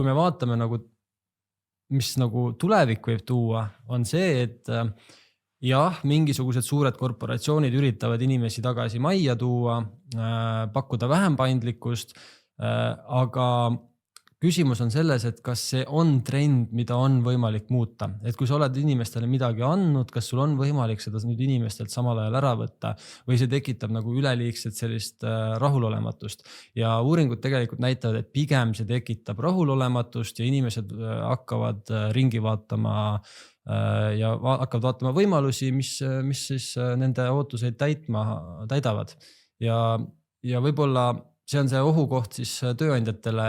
kui me vaatame nagu, mis nagu tulevik võib tuua, on see, et jah, mingisugused suured korporatsioonid üritavad inimesi tagasi majja tuua, pakkuda vähem paindlikkust, aga küsimus on selles, et kas see on trend, mida on võimalik muuta. Et kui sa oled inimestele midagi andnud, kas sul on võimalik seda nüüd inimestelt samal ajal ära võtta või see tekitab nagu üleliigset sellist rahulolematust. Ja uuringud tegelikult näitavad, et pigem see tekitab rahulolematust ja inimesed hakkavad ringi vaatama ja hakkavad vaatama võimalusi, mis siis nende ootuseid täidavad. Ja võib-olla see on see ohukoht siis tööandjatele,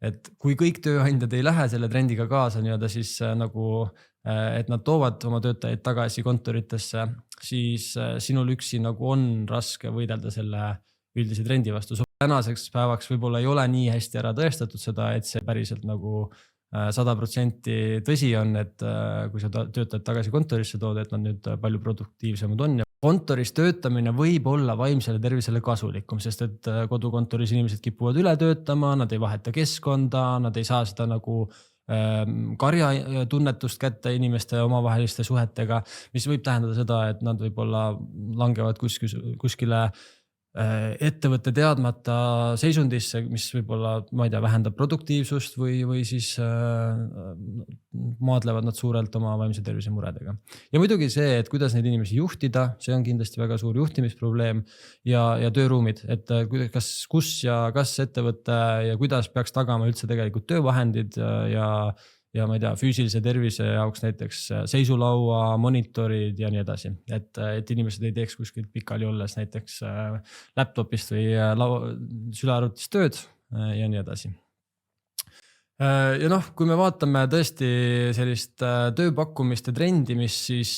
et kui kõik tööandjad ei lähe selle trendiga kaasa siis nagu, et nad toovad oma töötajaid tagasi kontoritesse, siis sinul üksi nagu on raske võidelda selle üldise trendi vastu. Tänaseks päevaks võib-olla ei ole nii hästi ära tõestatud seda, et see päriselt nagu 100% tõsi on, et kui sa töötajad tagasi kontorisse tood, et nad nüüd palju produktiivsemad on. Ja kontoris töötamine võib olla vaimsele tervisele kasulikum, sest et kodukontoris inimesed kipuvad üle töötama, nad ei vaheta keskkonda, nad ei saa seda nagu karja tunnetust kätte inimeste omavaheliste suhetega, mis võib tähendada seda, et nad võib-olla langevad kuskile ettevõtte teadmata seisundisse, mis võib-olla, ma ei tea, vähendab produktiivsust või siis maadlevad nad suurelt oma vaimse tervise muredega. Ja muidugi see, et kuidas neid inimesi juhtida, see on kindlasti väga suur juhtimisprobleem ja tööruumid, et kus ja kas ettevõte ja kuidas peaks tagama üldse tegelikult töövahendid ja ma ei tea, füüsilise tervise jaoks näiteks seisulaua, monitorid ja nii edasi. Et inimesed ei teeks kuskilt pikali olles näiteks laptopist või sülearvutist tööd ja nii edasi. Ja kui me vaatame tõesti sellist tööpakkumiste trendimist, siis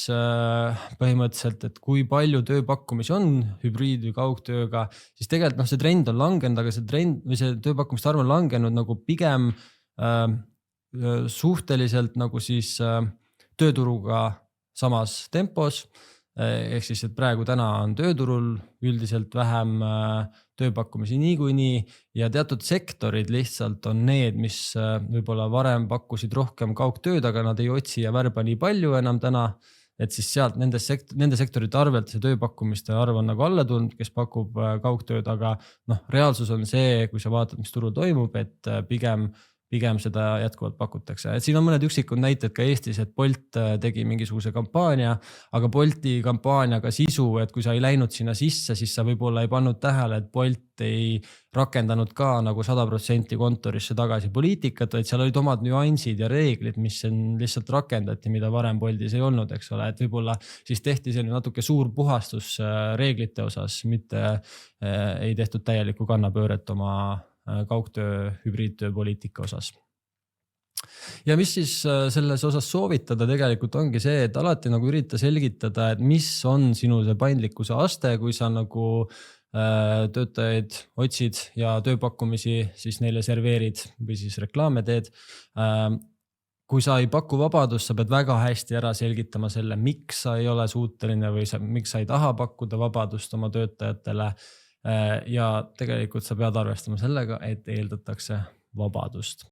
põhimõtteliselt, et kui palju tööpakkumisi on hübriid- või kaugtööga, siis tegelikult see trend on langenud, aga see tööpakkumiste arv on langenud nagu pigem suhteliselt nagu siis tööturuga samas tempos. Ehk siis, et praegu täna on tööturul üldiselt vähem tööpakkumisi niikuinii ja teatud sektorid lihtsalt on need, mis võib-olla varem pakkusid rohkem kaugtööd, aga nad ei otsi ja värba nii palju enam täna. Et siis sealt nende sektorite arvelt see tööpakkumiste arv on nagu alla tulnud, kes pakub kaugtööd, aga reaalsus on see, kui sa vaatad, mis turul toimub, et pigem seda jätkuvalt pakutakse. Et siin on mõned üksikud näited ka Eestis, et Bolt tegi mingisuguse kampaania, aga Bolti kampaaniaga sisu, et kui sa ei läinud sinna sisse, siis sa võib-olla ei pannud tähele, et Bolt ei rakendanud ka nagu 100% kontorisse tagasi poliitikat, vaid seal olid omad nüansid ja reeglid, mis lihtsalt rakendati, mida varem Boltis ei olnud, eks ole. Et võib-olla siis tehti selline natuke suur puhastus reeglite osas, mitte ei tehtud täielikku kannapööret oma kaugtöö, hübriidtöö poliitika osas. Ja mis siis selles osas soovitada tegelikult ongi see, et alati nagu ürita selgitada, et mis on sinu see paindlikkuse aste, kui sa nagu töötajaid otsid ja tööpakkumisi siis neile serveerid või siis reklaame teed. Kui sa ei paku vabadust, sa pead väga hästi ära selgitama selle, miks sa ei ole suuteline või miks sa ei taha pakkuda vabadust oma töötajatele. Ja tegelikult sa pead arvestama sellega, et eeldatakse vabadust.